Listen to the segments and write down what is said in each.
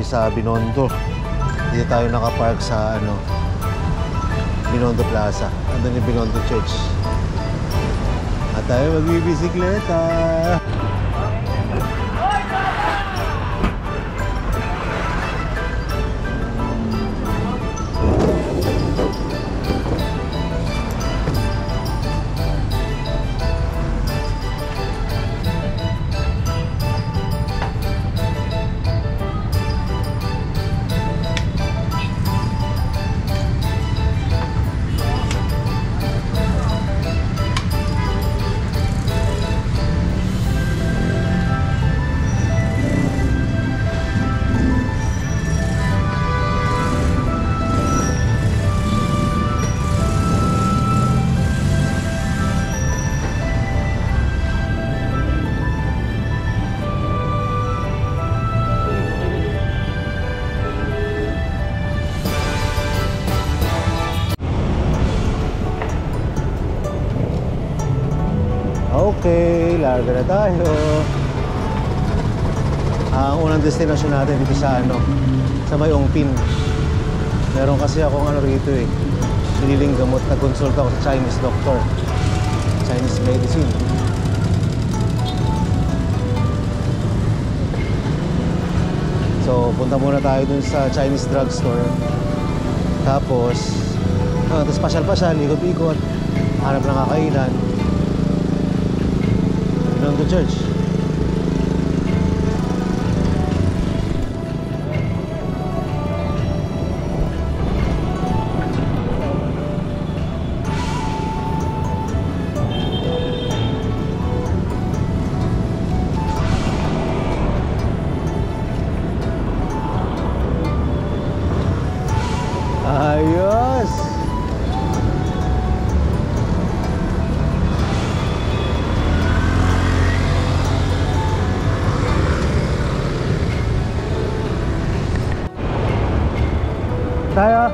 tayo sa Binondo. Dito tayo nakapark sa Binondo Plaza. Andun yung Binondo Church. At tayo magbibisikleta. Okay, larga na tayo. Ang unang destinasyon natin dito sa May Ongpin. Meron kasi akong rito siniling gamot. Nagkonsulta ako sa Chinese doctor, Chinese medicine. So punta muna tayo dun sa Chinese drugstore. Tapos pasyal-pasyal, ikot-ikot, hanap ng kakainan. Binondo Church. Ayos! Tayo.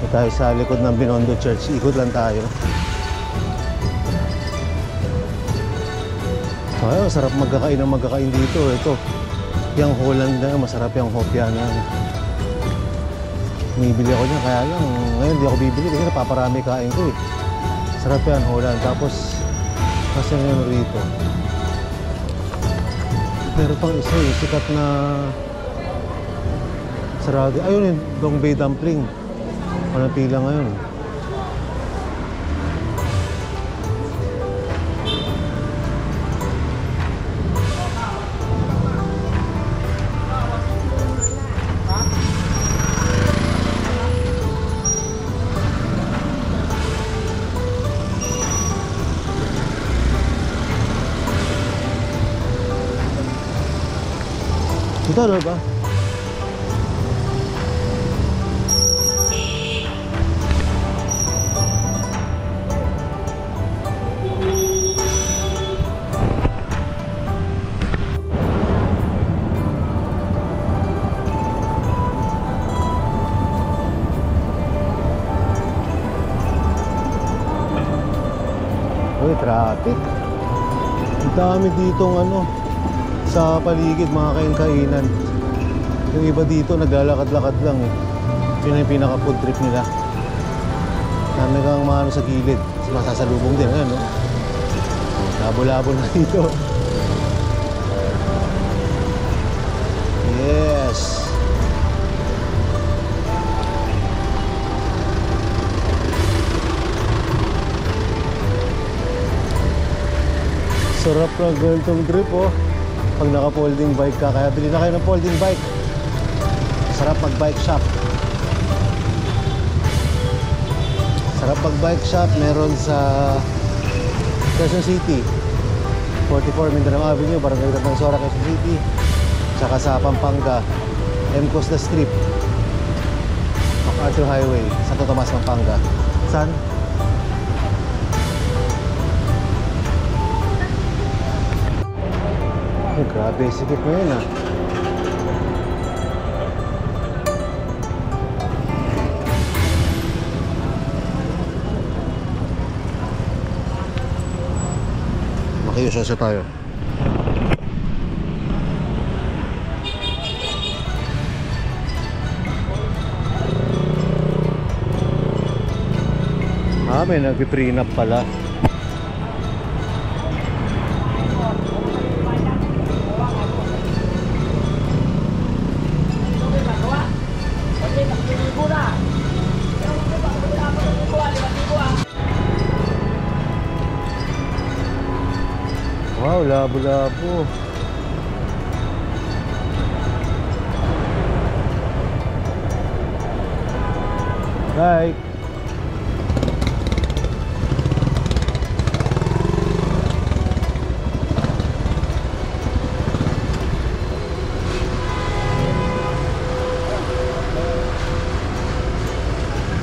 Tayo sa likod ng Binondo Church. Ikot lang tayo. Ay, sarap magkakain dito. Ito, yung Holland na, masarap yung hopya na. Bumibili ako niya, kaya lang ngayon hindi ako bibili kasi napaparami kain ko Sarap yan, Holland. Tapos kasi ngayon rito meron pang isa sikat na sarado. Ayun yung Dong Bay Dumpling. Walang pila ngayon. Ito ano ba? Uy, traffic. Ang dami ditong sa paligid, mga kainan. Yung iba dito naglalakad-lakad lang Yun yung pinaka food trip nila. Dami kang maano sa gilid, masasalubong din labo-labo na dito. Yes. Sarap na girl tong trip pag naka-folding bike ka. Kaya bili na kayo ng folding bike. Sarap mag-bike shop. Sarap mag-bike shop. Meron sa Quezon City, 44 Mindanao Avenue, Barangay Tabansora, Quezon City. Tsaka sa Pampanga, M. Costa Street, MacArthur Highway, Santo Tomas, Pampanga. Saan? Ay, grabe, sikip mo yun Sige, sasya tayo. May nag-prenup pala. Wow, labo-labo. Bye.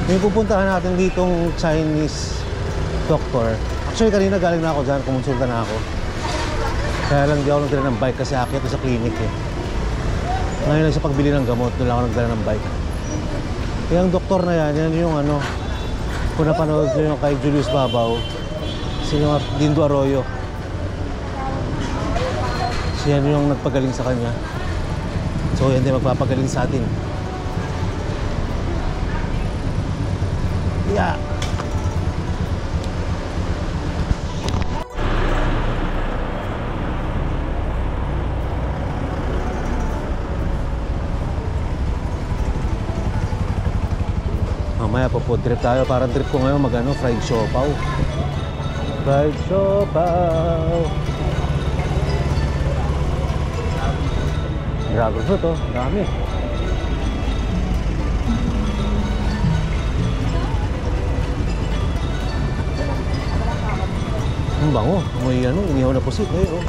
May pupuntahan natin ditong Chinese doctor. Actually, kanina galing na ako dyan, kumonsulta na ako. Kaya lang di ako nagdala ng bike kasi akyat sa clinic eh. Ngayon lang sa pagbili ng gamot, doon lang ako nagdala ng bike. Yung doktor na yan yung ano, kung napanood nyo yung kay Julius Babaw, si Dindo Arroyo. Siya yung nagpagaling sa kanya. So yan din magpapagaling sa atin. Yeah. Mamaya po food trip tayo. Parang trip ko ngayon mag-ano, fried siopaw. Fried siopaw. Dragon fruit oh, dami. Ang bango, may ano, inihaw na pusit eh oh.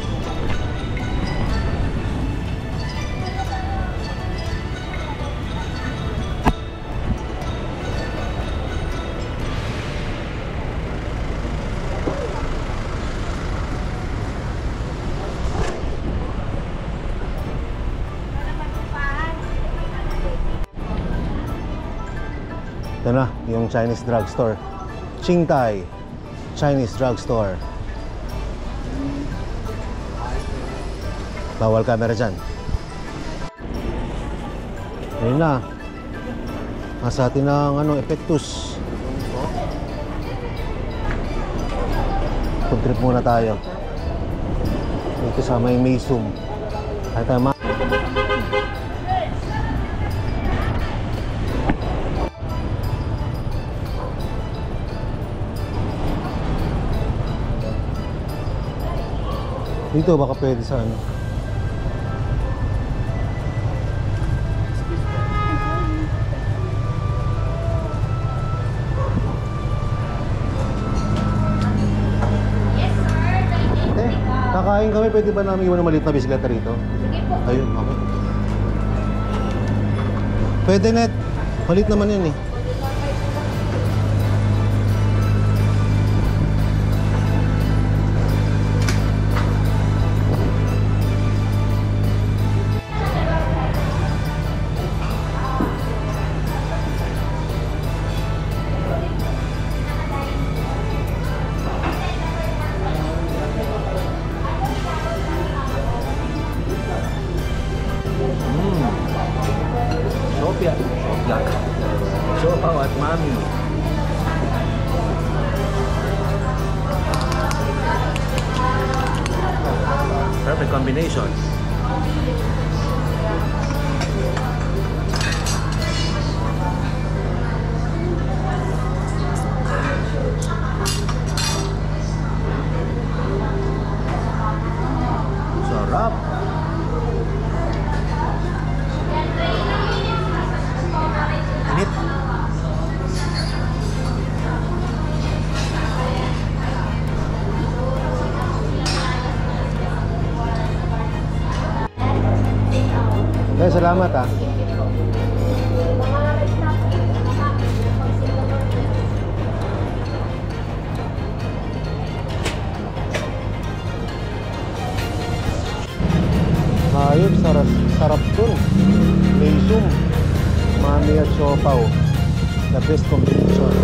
Ito na, yung Chinese drugstore. Qingtai Chinese drugstore. Bawal camera dyan. Ayun na. Nasa atin ng ano, Epectus. Food trip muna tayo. Dito sa may Meisum. Ay tayo dito baka pwede sa ano. Kakain kami, pwede ba namin iwan ng maliit na bisikleta rito? Sige po. Ayun, okay. Pwede net. Maliit naman yun eh. Siopaw at mami. Perfect combination. Sarap. Init. Okay, salamat ah. Ayun, sarap dun. Meisum, mami at siopaw. The best combination.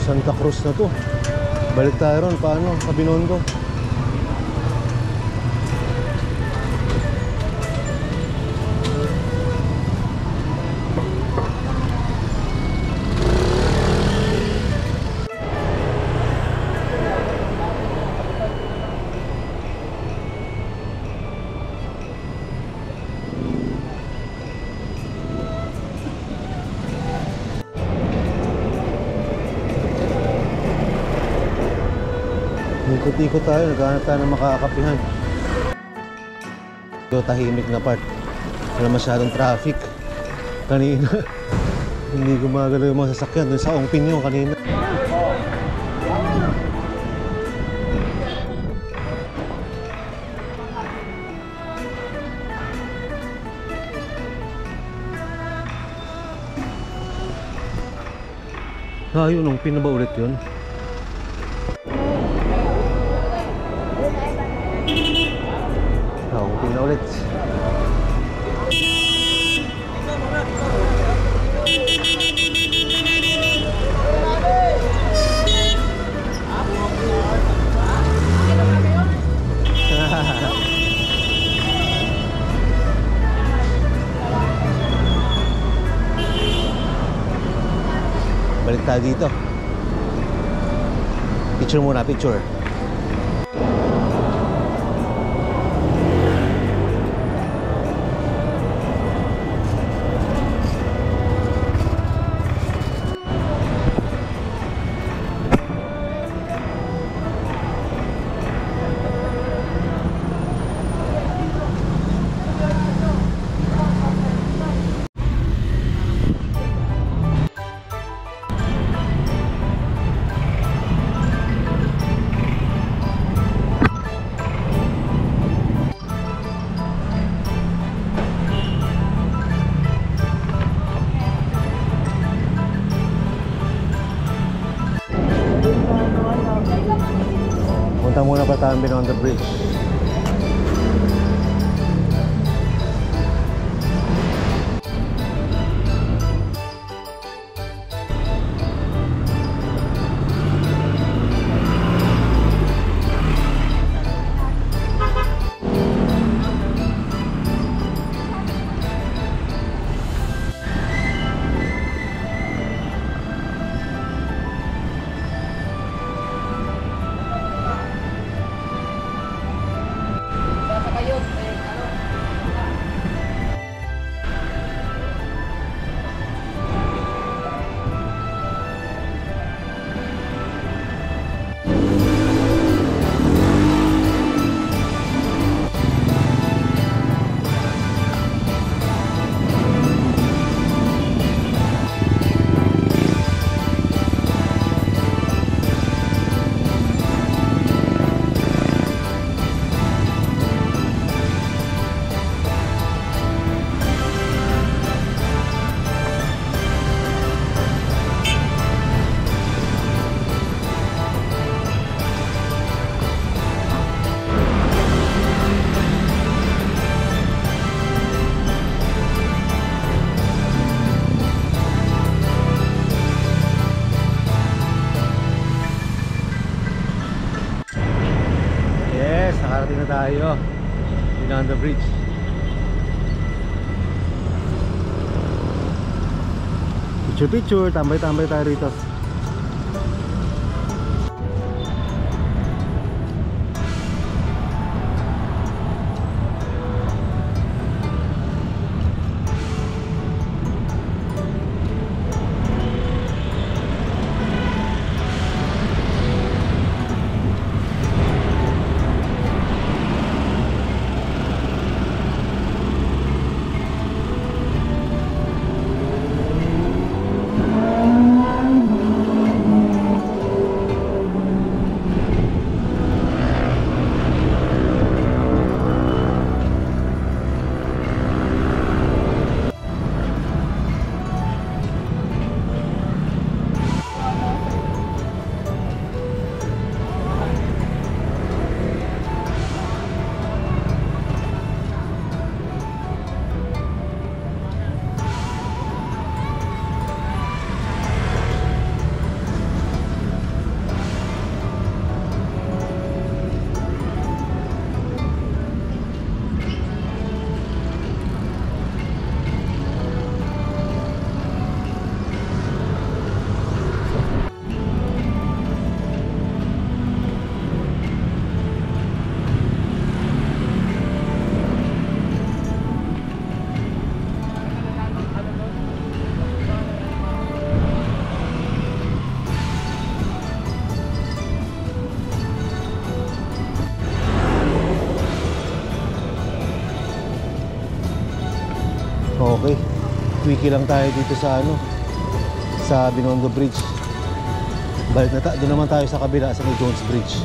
Santa Cruz na to. Balik tayo ron, paano? Sa Binondo. Ikot-ikot tayo, naghahanap tayo ng makakapihan. Ito, tahimik na part. Wala masyadong traffic. Kanina, hindi gumagalaw yung mga sasakyan dun sa Ong Pinyo kanina. Yun, Ong Pinyo ba ulit yun? Ong Pinyo ulit. Balik tayo dito. Picture muna, picture. Punta muna pa tayo Binondo the Bridge. Nakarating na tayo Binondo Bridge. Picture, tambay-tambay tayo rito. Quickie lang tayo dito sa ano, sa Binondo Bridge. Balik na doon naman tayo sa kabila sa may Jones Bridge.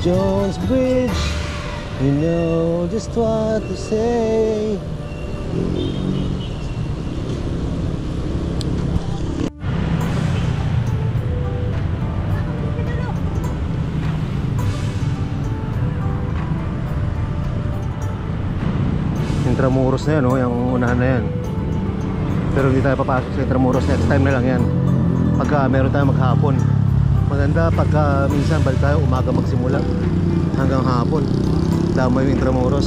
Jones Bridge, you know just what to say. Intramuros na yan, oh, yung unahan na yan. Pero hindi tayo papasok sa Intramuros, next time na lang yan. Pagka meron tayo maghapon. Maganda pagka minsan balik tayo umaga magsimula hanggang hapon. Dama yung Intramuros.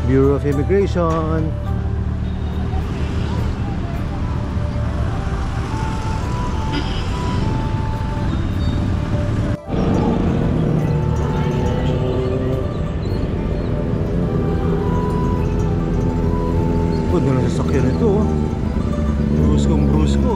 Bureau of Immigration. Ganda ng sasakyan ito, oh. Bruskong brusko.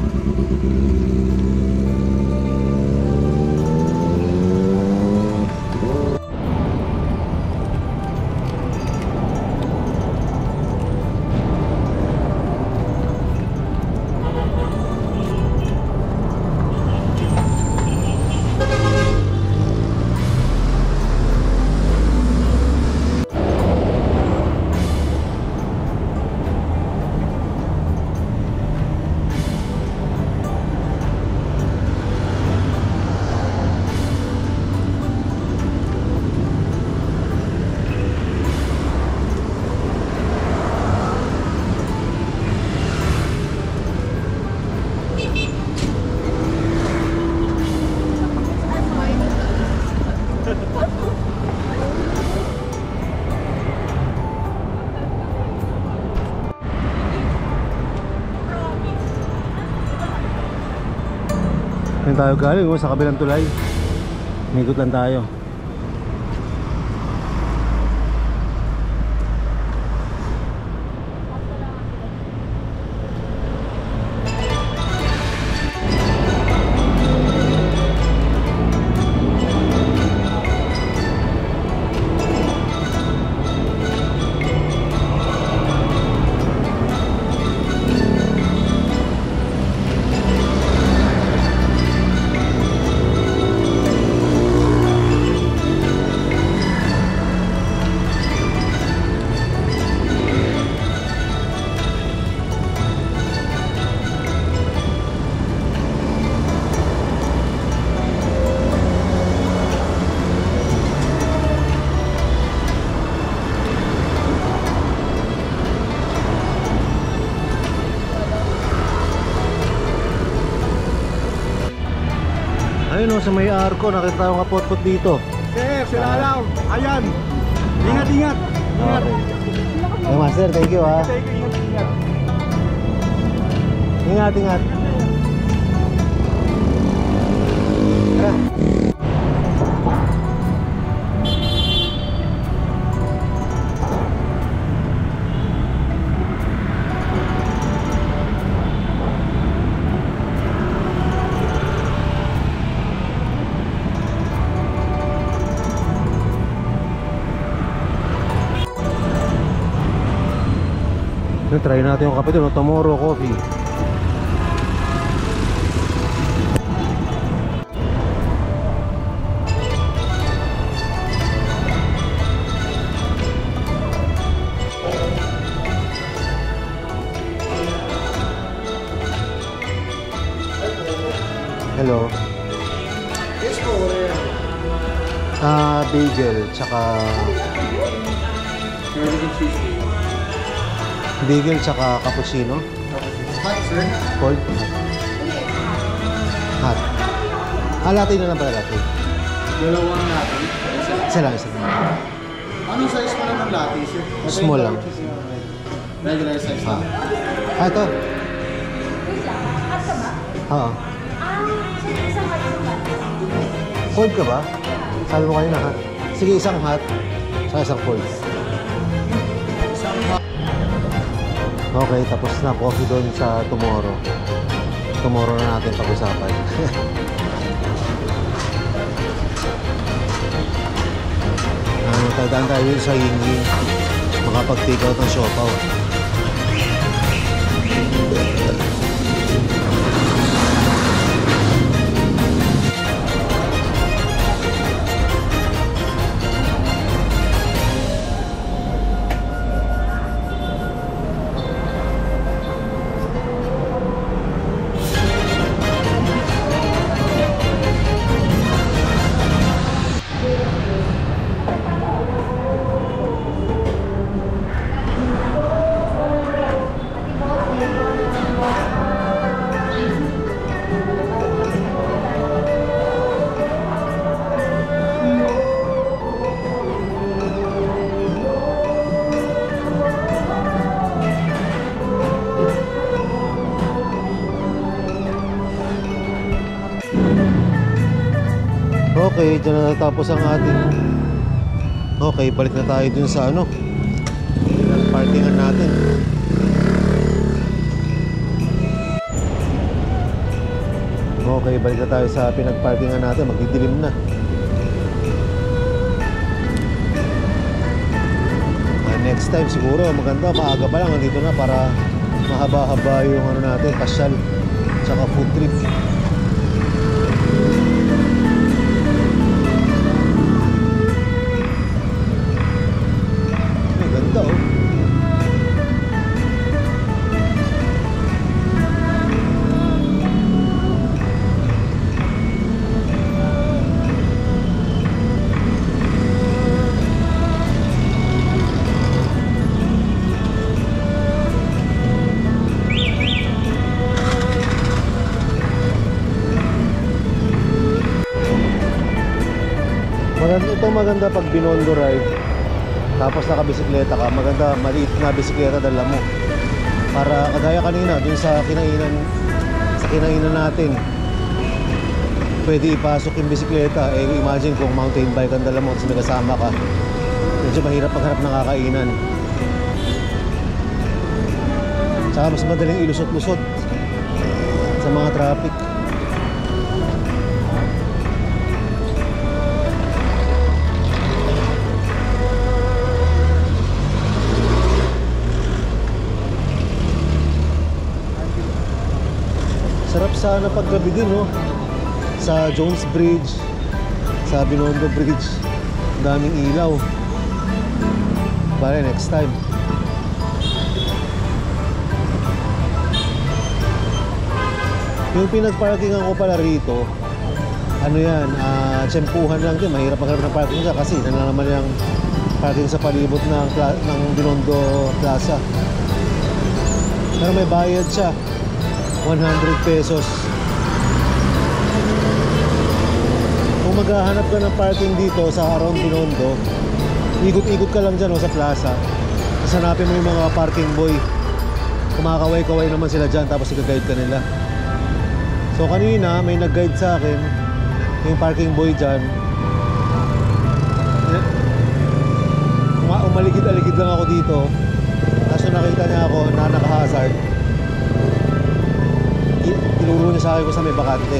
Saan tayo galing? Oh, sa kabilang tulay. Migot lang tayo. Ayun o, sa may arko, nakita tayong kapot-pot dito. Sir, silalaw. Ayan. Ingat, ingat. Ingat. Okay. Hey, Master, thank you ha. Thank you, ingat, ingat. Ingat, ingat. Tara. Try natin yung kape doon, Tomorrow Coffee. Hello. Yes po, Bagel, tsaka bagel, tsaka cappuccino. Hot, sir. Cold? Hot. Latte na lang pala, latte. Dalawang latte. Isa lang, isa lang. Anong size mo lang ng latte, sir? Small lang. Regular size lang. Ito. Oo. Cold ka ba? Sabi mo kanina hot. Sige, isang hot, saka isang cold. Okay, tapos na coffee doon sa Tomorrow. Tomorrow na natin pag-usapan. Dadaan tayo yun sa Yingling. Makapag-take out ng siopaw. Okay, dyan na natapos ang ating... Okay, balik na tayo dun sa ano, parkingan natin. Okay, balik na tayo sa pinagparkingan natin. Magdidilim na. Next time siguro maganda, maaga pa lang nandito na para mahaba-haba yung ano natin, pasyal tsaka food trip. Ganda oh. Ito maganda pag Binondo ride tapos nakabisikleta ka, maganda maliit na bisikleta dala mo para kagaya kanina dun sa kinainan natin, pwede ipasok yung bisikleta. Imagine kung mountain bike ang dala mo at may kasama ka, medyo mahirap maghanap ng kakainan, tsaka mas madaling ilusot-lusot sa mga traffic. Sarap sana paggabi din, no? Sa Jones Bridge, sa Binondo Bridge, daming ilaw. Bale, next time. Yung pinagparkingan ko pala rito, ano yan, tsempuhan lang din. Mahirap maghanap ng parking ka kasi na naman yung parking sa palibot ng Binondo Plaza. Pero may bayad siya, 100 pesos. Kung maghahanap ka ng parking dito sa around Binondo, ikot-ikot ka lang dyan sa plaza, hanapin mo yung mga parking boy, kumakaway-kaway naman sila dyan, tapos i-guide ka nila. So kanina may nag-guide sa akin, yung parking boy dyan. Umaligid-aligid lang ako dito, tapos nakita niya ako na naka-hazard, tinuro niya sa akin kung saan may bakante.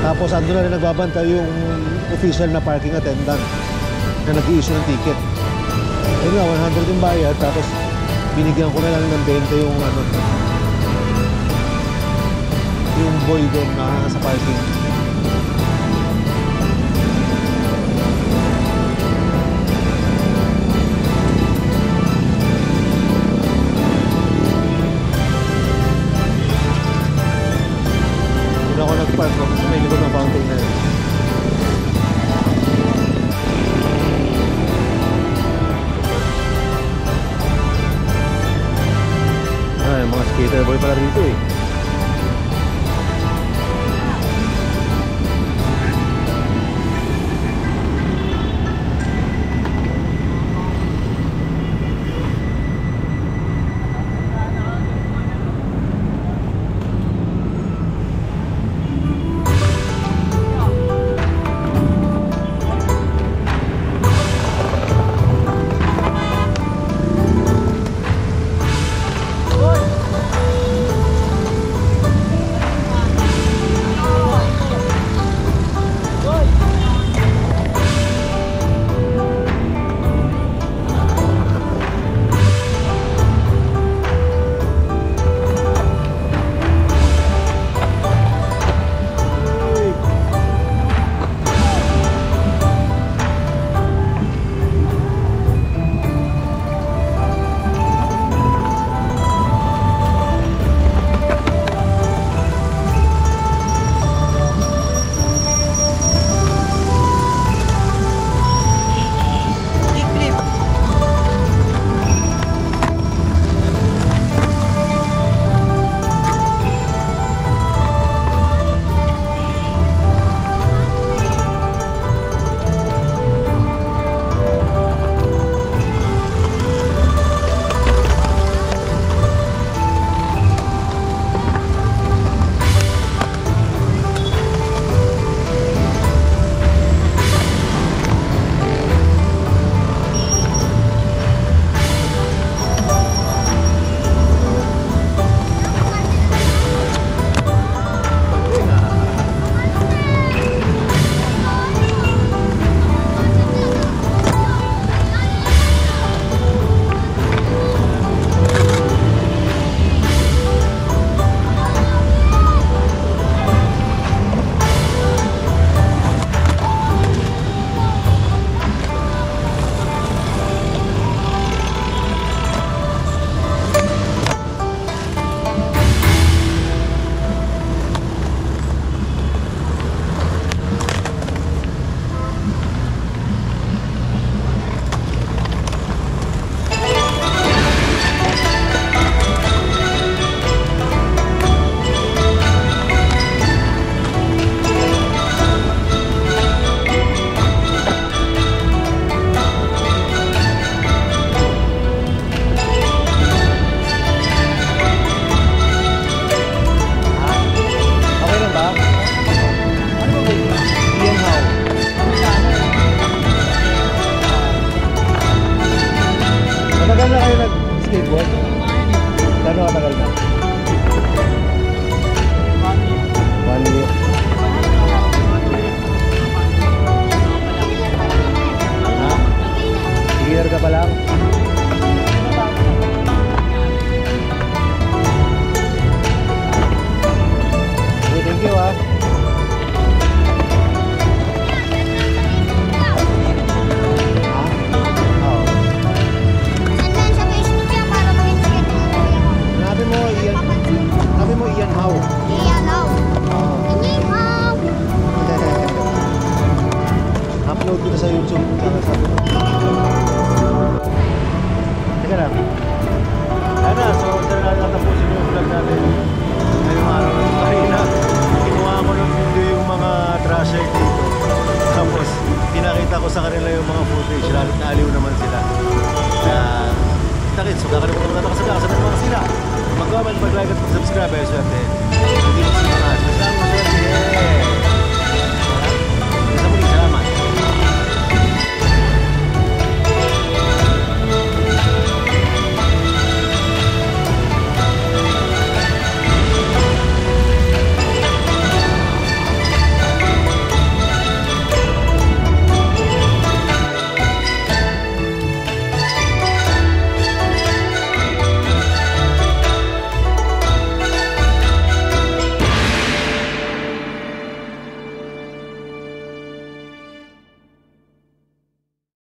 Tapos ando na rin nagbabantay yung official na parking attendant na nag-i-issue ng ticket. Ayun nga, 100 yung bayad, tapos binigyan ko na lang ng 20 yung ano, yung boy doon na sa parking. Ako nag-park kasi may likod ng fountain na yun. Ay, mga skater boy pala rito eh. YouTube. Tsaka sa Teka lang. Ano, so dyan na natapusin yung vlog natin. Ngayong araw ng kanina, kinuha ko ng video yung mga trasher dito. Tapos, pinakita ko sa kanila yung mga footage. Lalo't naaliw naman sila. Kita rin, so kakalimutan mo na makasagakasan ng mga sila. Mag-comment, mag-like at mag-subscribe. Ayos natin.